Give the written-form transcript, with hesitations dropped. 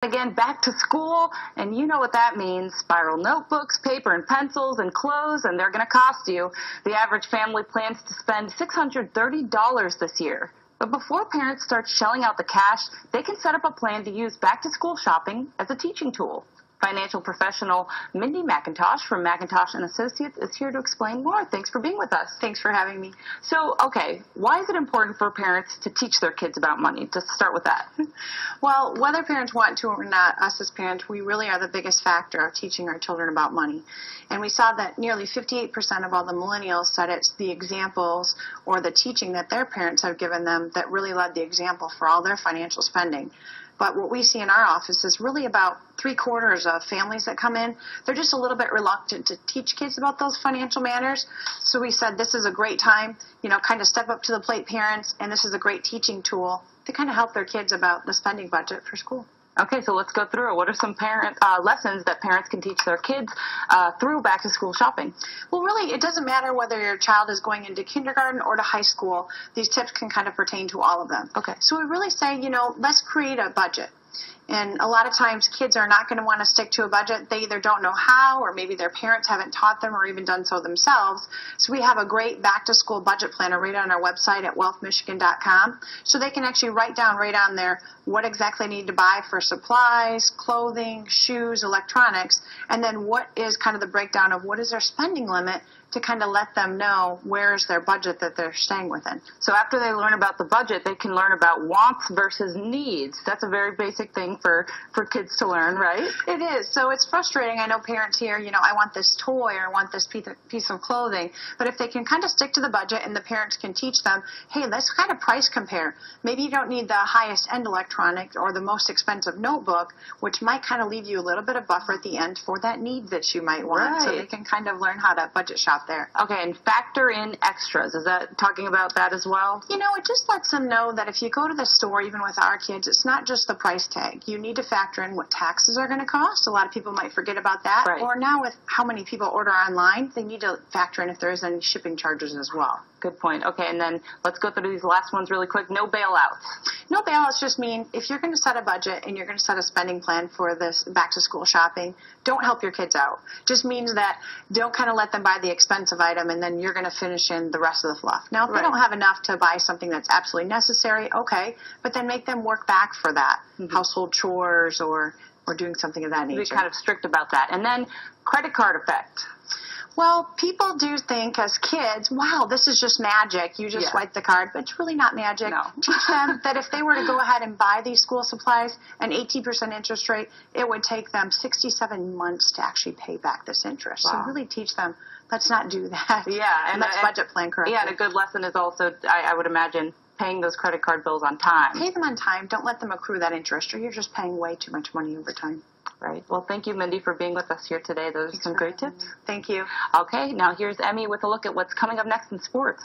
Again, back to school, and you know what that means. Spiral notebooks, paper and pencils, and clothes, and they're going to cost you. The average family plans to spend $630 this year. But before parents start shelling out the cash, they can set up a plan to use back-to-school shopping as a teaching tool. Financial professional Mindy McIntosh from McIntosh & Associates is here to explain more. Thanks for being with us. Thanks for having me. So, okay, why is it important for parents to teach their kids about money? Just start with that. Well, whether parents want to or not, us as parents, we really are the biggest factor of teaching our children about money. And we saw that nearly 58% of all the millennials said it's the examples or the teaching that their parents have given them that really led the example for all their financial spending. But what we see in our office is really about 3/4 of families that come in, they're just a little bit reluctant to teach kids about those financial matters. So we said this is a great time, kind of step up to the plate, parents, and this is a great teaching tool to kind of help their kids about the spending budget for school. Okay, so let's go through it. What are some lessons that parents can teach their kids through back-to-school shopping? Well, really, it doesn't matter whether your child is going into kindergarten or to high school. These tips can kind of pertain to all of them. Okay. So we really say, let's create a budget. And a lot of times kids are not going to want to stick to a budget. They either don't know how, or maybe their parents haven't taught them or even done so themselves. So we have a great back-to-school budget planner right on our website at wealthmichigan.com. So they can actually write down right on there what exactly they need to buy for supplies, clothing, shoes, electronics, and then what is kind of the breakdown of what is their spending limit to kind of let them know where is their budget that they're staying within. So after they learn about the budget, they can learn about wants versus needs. That's a very basic thing for kids to learn, right? It is. So it's frustrating. I know parents hear, I want this toy or I want this piece of clothing. But if they can kind of stick to the budget and the parents can teach them, hey, let's kind of price compare. Maybe you don't need the highest end electronic or the most expensive notebook, which might kind of leave you a little bit of buffer at the end for that need that you might want. Right. So they can kind of learn how to budget shop there. Okay, and factor in extras. Is that talking about that as well? It just lets them know that if you go to the store, even with our kids, it's not just the price tag. You need to factor in what taxes are going to cost. A lot of people might forget about that. Right. Or now with how many people order online, they need to factor in if there is any shipping charges as well. Good point. Okay, and then let's go through these last ones really quick. No bailouts. No bailouts just mean if you're going to set a budget and you're going to set a spending plan for this back-to-school shopping, don't help your kids out. Just means that don't kind of let them buy the expensive item and then you're going to finish in the rest of the fluff. Now, if they don't have enough to buy something that's absolutely necessary, okay, but then make them work back for that, household chores or doing something of that nature. Be kind of strict about that. And then credit card effect. Well, people do think as kids, wow, this is just magic. You just swipe the card, but it's really not magic. No. Teach them that if they were to go ahead and buy these school supplies, an 18% interest rate, it would take them 67 months to actually pay back this interest. Wow. So really teach them, let's not do that. Yeah. And let's budget plan correctly. Yeah, and a good lesson is also, I would imagine, paying those credit card bills on time. Pay them on time. Don't let them accrue that interest, or you're just paying way too much money over time. Right. Well, thank you, Mindy, for being with us here today. Those are some great tips. Thank you. Okay, now here's Emmy with a look at what's coming up next in sports.